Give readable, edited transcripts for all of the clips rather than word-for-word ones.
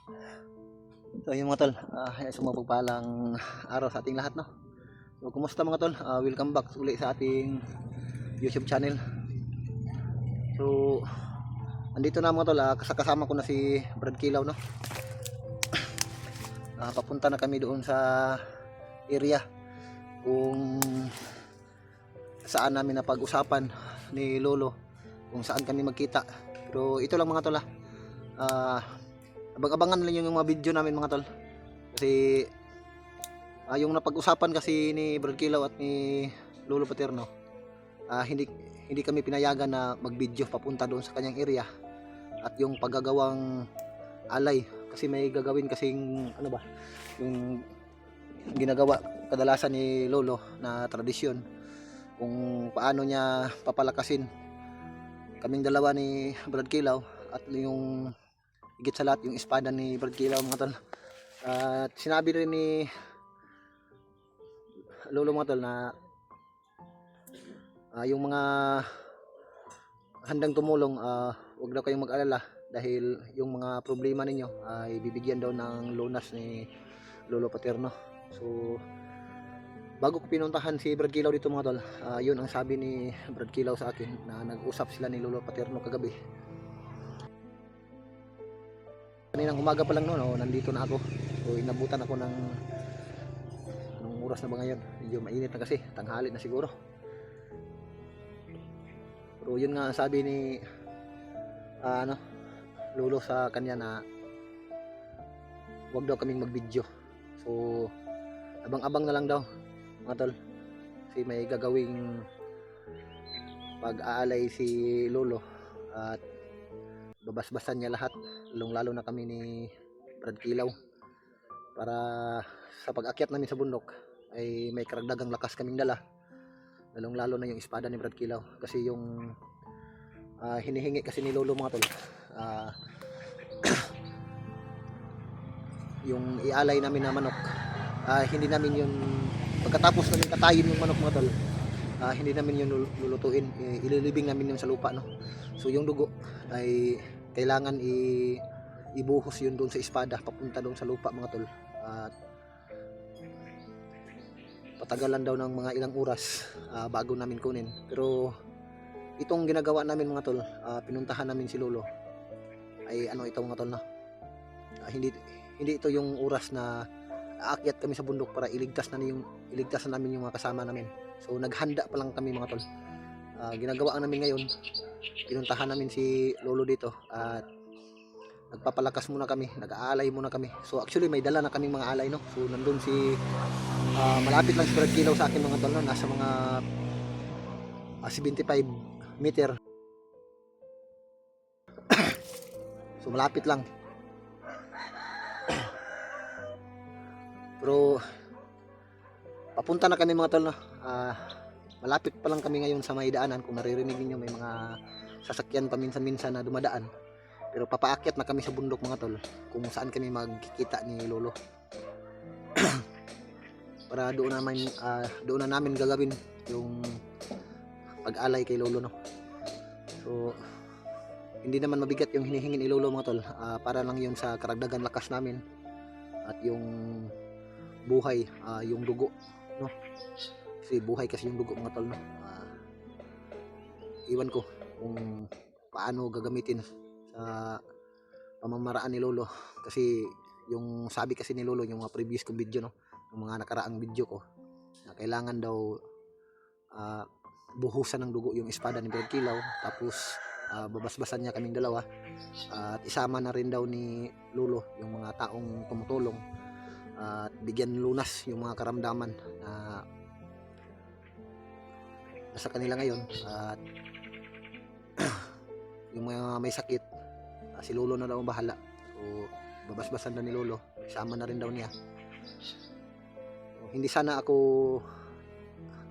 So yung mga tol, sumapagpalang araw sa ating lahat, no? So kumusta mga tol? Welcome back uli sa ating YouTube channel. So andito na mga tol, kasama ko na si Brad Kilaw, no? Papunta na kami doon sa area kung saan namin na pag-usapan ni Lolo kung saan kami magkita. Pero ito lang mga tol, abang-abangan lang yung mga video namin mga tol. Kasi yung napag-usapan kasi ni Brad Kilaw at ni Lolo Paterno, hindi kami pinayagan na mag-video papunta doon sa kanyang area at yung paggagawang alay, kasi may gagawin kasing ano ba, yung ginagawa kadalasan ni Lolo na tradisyon kung paano niya papalakasin kaming dalawa ni Brad Kilaw at yung higit sa lahat yung espada ni Brad Kilaw mga tol. At sinabi rin ni Lolo mga tol na yung mga handang tumulong, wag daw kayong mag-alala dahil yung mga problema ninyo ay bibigyan daw ng lunas ni Lolo Paterno. So bago ko pinuntahan si Brad Kilaw dito mga tol, yun ang sabi ni Brad Kilaw sa akin na nag-usap sila ni Lolo Paterno kagabi. Kaninang umaga pa lang noon, nandito na ako. So inabutan ako ng anong oras na ba ngayon? Medyo mainit na kasi, tanghali na siguro. Pero yun nga sabi ni Lolo sa kanya na wag daw kaming mag-video. So abang-abang na lang daw mga tol, kasi may gagawing pag-aalay si Lolo at babasbasan niya lahat, lalo na kami ni Brad Kilaw, para sa pag-akyat namin sa bundok ay may karagdagang lakas kaming dala, lalo na yung espada ni Brad Kilaw. Kasi yung hinihingi kasi ni Lolo mga tol, yung ialay namin na manok, hindi namin yun pagkatapos namin katayin yung manok mga tol, hindi namin yun lulutuin, ililibing namin yun sa lupa, no? So yung dugo ay kailangan ibuhos yun doon sa espada papunta doon sa lupa mga tol, at patagalan daw ng mga ilang oras bago namin kunin. Pero itong ginagawa namin mga tol, pinuntahan namin si Lolo ay ito mga tol, no? Hindi ito yung oras na aakyat kami sa bundok para iligtas na namin yung mga kasama namin. So naghanda pa lang kami mga tol. Ginagawa namin ngayon, pinuntahan namin si Lolo dito at nagpapalakas muna kami, nag-aalay muna kami. So actually may dala na kaming mga alay, no? So nandun si malapit lang si Brad Kilaw sa akin mga tol, no? Nasa mga 75 meter. So malapit lang. Pero papunta na kami mga tol, no? Malapit pa lang kami ngayon sa may daanan. Kung naririnig niyo may mga sasakyan paminsan-minsan na dumadaan. Pero papaakyat na kami sa bundok mga tol, kung saan kami magkikita ni Lolo. Para doon na namin gagawin yung pag-alay kay Lolo, no? So hindi naman mabigat yung hinihingi ni Lolo mga tol, para lang yun sa karagdagan lakas namin at yung buhay, yung dugo, no? Kasi buhay kasi yung dugo mga tol, no? Iwan ko kung paano gagamitin sa pamamaraan ni Lolo, kasi yung sabi kasi ni Lolo yung mga previous kong video, no, yung mga nakaraang video ko, na kailangan daw buhusan ng dugo yung espada ni Brad Kilaw, tapos babasbasan niya kaming dalawa at isama na rin daw ni Lolo yung mga taong tumutulong at bigyan lunas yung mga karamdaman na nasa kanila ngayon. At yung mga may sakit, si Lolo na daw ang bahala. So babasbasan na ni Lolo, isama na rin daw niya. So, hindi sana ako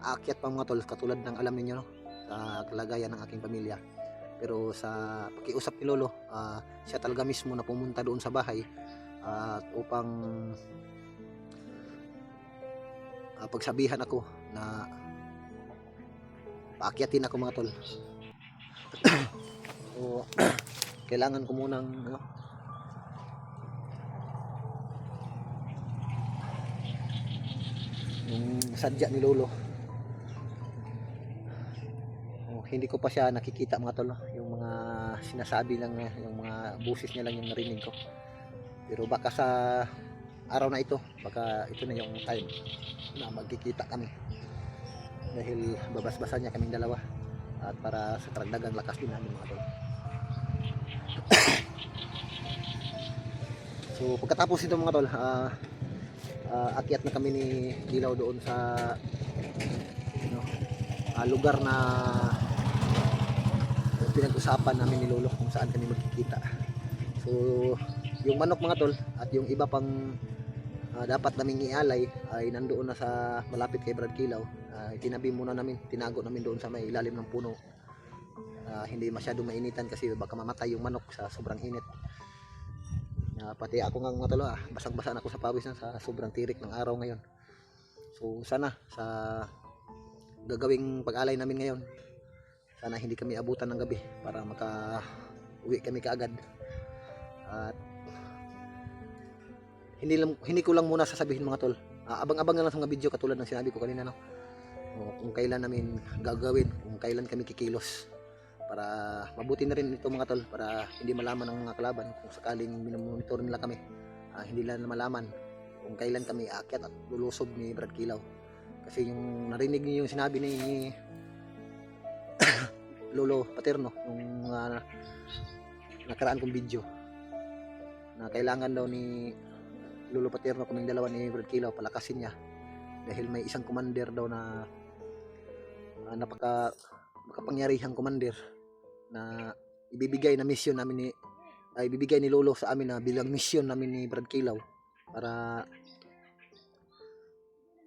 aakyat pa mga tol, katulad ng alam niyo, no, sa kalagayan ng aking pamilya. Pero sa pakiusap ni Lolo, siya talaga mismo na pumunta doon sa bahay upang pagsabihan ako na paakyatin ako mga tol. So kailangan ko munang yung sadya ni Lolo. Hindi ko pa siya nakikita mga tol, yung mga sinasabi lang, yung mga busis niya lang yung narinig ko. Pero baka sa araw na ito, baka ito na yung time na magkikita kami, dahil babasbasan niya kaming dalawa, at para sa karagdagang lakas din namin mga tol. So pagkatapos ito mga tol, akyat na kami ni Dilaw doon sa lugar na pinag-usapan namin ni Lolo kung saan kami magkikita. So yung manok mga tol at yung iba pang dapat naming ialay ay nandoon na sa malapit kay Brad Kilaw. Tinabi muna namin, tinago namin doon sa may ilalim ng puno. Hindi masyado mainitan kasi baka mamatay yung manok sa sobrang init. Pati ako nga mga tol, basang-basa na ako sa pawis na sa sobrang tirik ng araw ngayon. So sana sa gagawing pag-alay namin ngayon, sana hindi kami abutan ng gabi para maka-uwi kami kaagad. At hindi ko lang muna sasabihin mga tol. Abang-abang na lang sa mga video katulad ng sinabi ko kanina, no? Kung kailan namin gagawin, kung kailan kami kikilos, para mabuti na rin ito mga tol, para hindi malaman ng mga kalaban kung sakaling minomonitor nila kami. Hindi nila malaman kung kailan kami aakyat at lulusob ni Brad Kilaw. Kasi yung narinig niyo yung sinabi ni Lolo Paterno nung nakaraan kong video, na kailangan daw ni Lolo Paterno kaming dalawa ni Brad Kilaw palakasin niya, dahil may isang commander daw na makapangyarihang commander na ibibigay na mission namin ibibigay ni Lolo sa amin na bilang mission namin ni Brad Kilaw para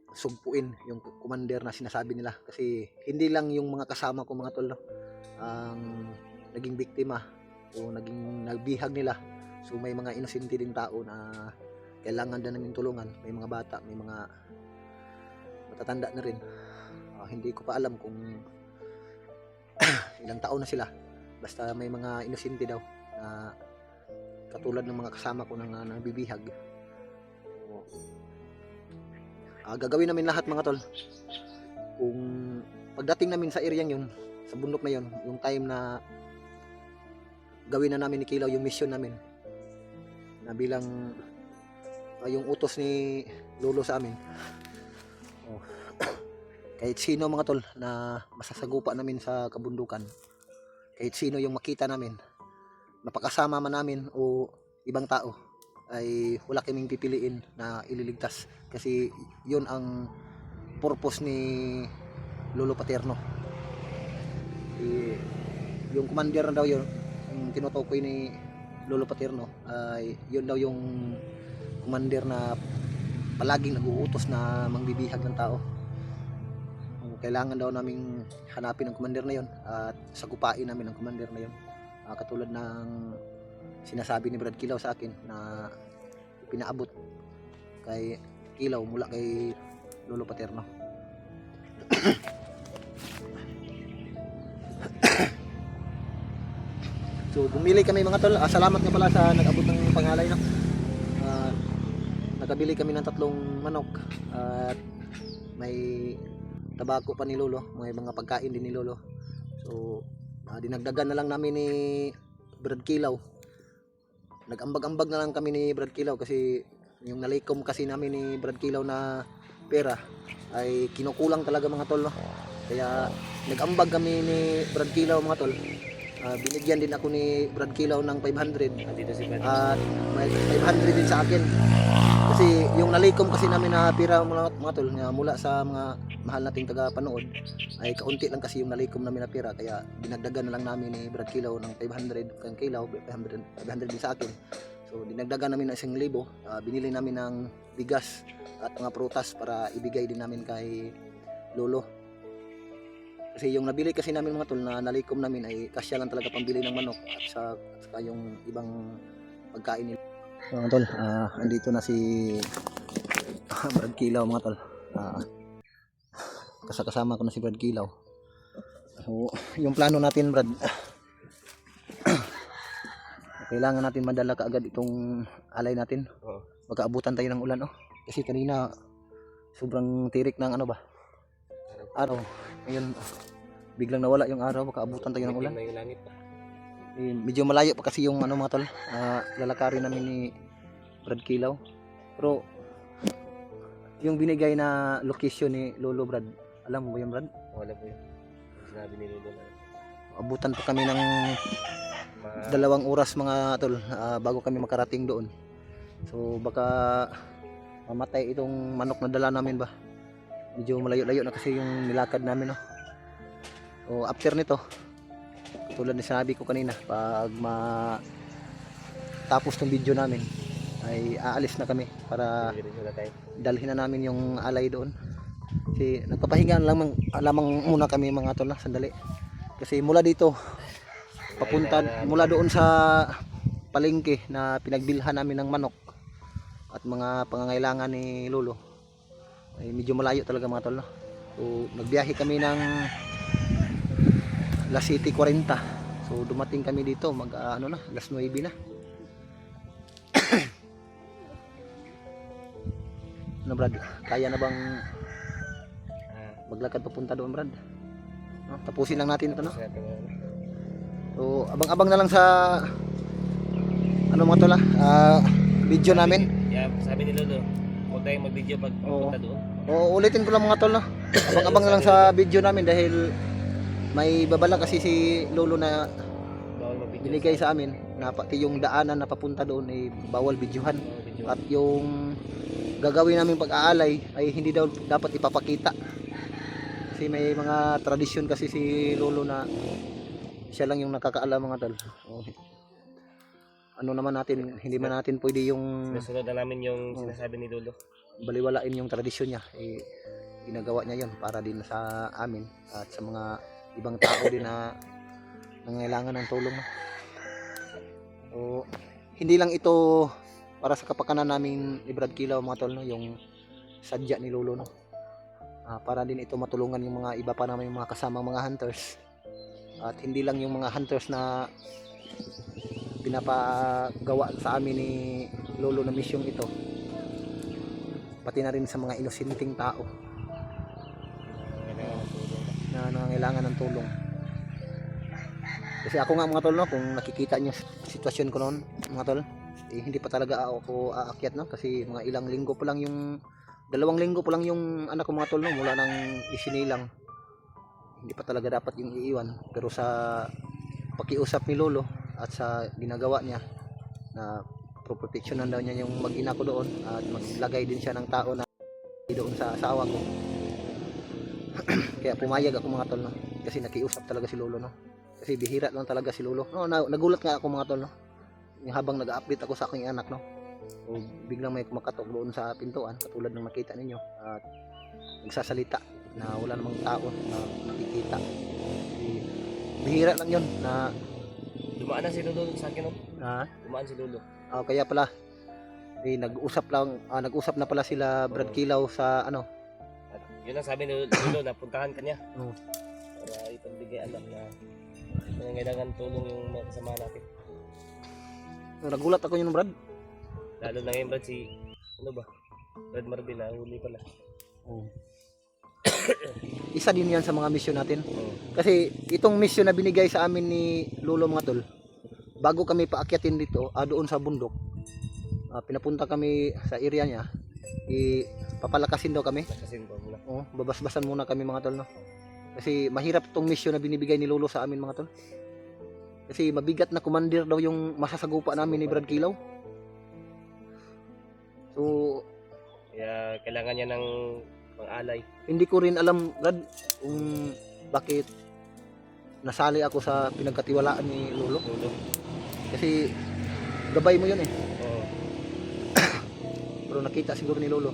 sugpuin yung commander na sinasabi nila. Kasi hindi lang yung mga kasama ko mga tol, no, ang naging biktima o naging nagbihag nila. So may mga inosente din tao na kailangan din namin tulungan. May mga bata, may mga matatanda na rin. Hindi ko pa alam kung ilang taon na sila. Basta may mga inosente daw na katulad ng mga kasama ko na nabibihag. Gagawin namin lahat mga tol. Kung pagdating namin sa area yun, sa bundok na yun, yung time na gawin na namin ni Kilaw yung mission namin, na bilang yung utos ni Lolo sa amin, kahit sino mga tol na masasagupa namin sa kabundukan, kahit sino yung makita namin, mapakasama man namin o ibang tao, ay wala kaming pipiliin na ililigtas. Kasi yun ang purpose ni Lolo Paterno. Yung commander na daw yun, yung tinutukoy ni Lolo Paterno, ay yun daw yung commander na palaging nag-uutos na mangbibihag ng tao. Kailangan daw naming hanapin ang commander na yun at sagupain namin ang commander na yun. Katulad ng sinasabi ni Brad Kilaw sa akin na pinaabot kay Kilaw mula kay Lolo Paterno. So bumili kami mga tol. Salamat nga pala sa nag-abot ng pangalay, no? Nakabili kami ng 3 manok at may tabako pa ni Lolo, may mga pagkain din ni Lolo. So dinagdagan na lang namin ni Brad Kilaw. Nag-ambag-ambag na lang kami ni Brad Kilaw kasi yung nalikom kasi namin ni Brad Kilaw na pera ay kinukulang talaga mga tol, no? Kaya nag-ambag kami ni Brad Kilaw mga tol. Binigyan din ako ni Brad Kilaw ng 500 at may 500 din sa akin. Kasi yung nalikom kasi namin na pera mga tol, mula sa mga mahal nating taga-panood, ay kaunti lang kasi yung nalikom namin na pera. Kaya dinagdagan na lang namin ni Brad Kilaw ng 500 kang Kilaw, 500 din sa akin. So dinagdagan namin ng 1,000. Binili namin ng bigas at mga prutas para ibigay din namin kay Lolo. Kasi yung nabili kasi namin mga tol na nalikom namin ay kasya lang talaga pambili ng manok at saka yung ibang pagkain nila. So, mga tol, andito na si Brad Kilaw mga tol. Kasama ko na si Brad Kilaw. So yung plano natin, Brad, kailangan natin madala kaagad itong alay natin. Magkaabutan tayo ng ulan, oh. Kasi kanina sobrang tirik ng ano ba? Araw. Ngayon, biglang nawala yung araw, baka abutan tayo ng ulan. May langit pa. Medyo malayo pa kasi yung ano mga tol, lalakarin namin ni Brad Kilaw. Pero yung binigay na location ni Lolo Brad, alam mo ba yung Brad? Wala po yun. Sinabi ni Lolo na Abutan pa kami ng 2 oras mga tol bago kami makarating doon. So baka mamatay itong manok na dala namin ba. Medyo malayo-layo na kasi yung nilakad namin, no. So after nito, tulad na sinabi ko kanina, pag tapos tong video namin ay aalis na kami para dalhin na namin yung alay doon. Kasi nagpapahinga lamang muna kami mga tol, sandali. Kasi mula dito papunta, mula doon sa palengke na pinagbilhan namin ng manok at mga pangangailangan ni Lolo, ay medyo malayo talaga mga tol, no? So nagbiyahe kami ng La City 40. So dumating kami dito alas 9 na. Ano Brad, kaya na bang maglakad papunta doon Brad? No, tapusin lang natin ito, no? So abang-abang na lang sa mga tol, video namin. Yeah, sabi ni Lolo, huwag tayong mag-video pag pupunta doon. Oo, ulitin ko lang mga tol, no? Abang-abang na lang sa video namin dahil may babala kasi si Lolo na binigay sa amin na pati yung daanan na papunta doon ay bawal videohan. At yung gagawin namin pag-aalay ay hindi daw dapat ipapakita. Kasi may mga tradisyon kasi si Lolo na siya lang yung nakakaalam mga tol. Ano naman natin, hindi man natin pwede yung Nasunod na namin yung sinasabi ni Lolo. Baliwalain yung tradisyon niya. Ginagawa niya yon para din sa amin at sa mga ibang tao din na nangangailangan ng tulong. So, hindi lang ito para sa kapakanan namin ni Brad Kilaw mga tol, no? Yung sadya ni Lolo, no? Para din ito matulungan yung mga iba pa naman yung mga kasamang mga hunters. At hindi lang yung mga hunters na pinapagawa sa amin ni Lolo na misyong ito, pati na rin sa mga inosenteng tao na nangangailangan ng tulong. Kasi ako nga mga tol, no, kung nakikita niyo sitwasyon ko noon mga tol, hindi pa talaga ako aakyat, no, kasi mga ilang linggo pa lang, yung 2 linggo pa lang yung anak ko mga tol, no, mula nang isinilang. Hindi pa talaga dapat yung iiwan, pero sa pakiusap ni Lolo at sa ginagawa niya na proteksyonan daw niya yung mag-ina ko doon at maglagay din siya ng tao na doon sa asawa ko. Kaya pumayag ako mga tol, no, kasi nakiusap talaga si Lolo, no. Kasi bihira lang talaga si Lolo, no. Nagulat nga ako mga tol, no, habang nag-update ako sa aking anak, no, o biglang may kumakatok doon sa pintuan katulad ng nakita ninyo at nagsasalita na wala namang tao na nakikita. Bihira lang yun na Dumaan na si Lolo sa akin, no? Dumaan si Lolo. Kaya pala nag-usap na pala sila Brad Kilaw sa ano. At yun ang sabi ni Lolo na puntahan ka niya. Oo. Para ipagbigay alam na nangangailangan tulong yung mga kasama natin. Nagulat ako yun, Brad. Lalo na ngayon, Brad, Brad Marvin, huli pala. Isa din yan sa mga mission natin. Kasi itong mission na binigay sa amin ni Lolo mga tol, bago kami paakyatin dito, doon sa bundok, pinapunta kami sa area niya, papalakasin daw kami. Babasbasan muna kami mga tol, no? Kasi mahirap itong mission na binibigay ni Lolo sa amin mga tol. Kasi mabigat na commander daw yung masasagupa namin ni Brad Kilaw. So kaya kailangan niya ng pang-alay. Hindi ko rin alam, Brad, kung bakit nasali ako sa pinagkatiwalaan ni Lolo. Kasi gabay mo yun eh. Oo. Pero nakita siguro ni Lolo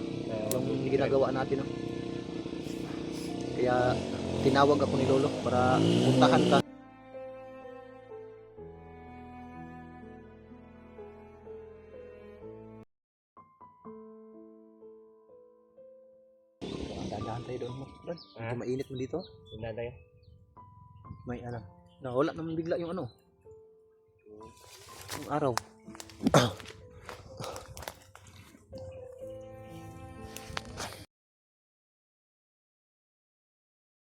yung ginagawa natin, no? Kaya tinawag ako ni Lolo para puntahan ka. Dahan tayo doon mo, Brad. Medyo mainit mo dito. Sundan tayo. May ano. Nawala naman bigla yung ano. Yung araw.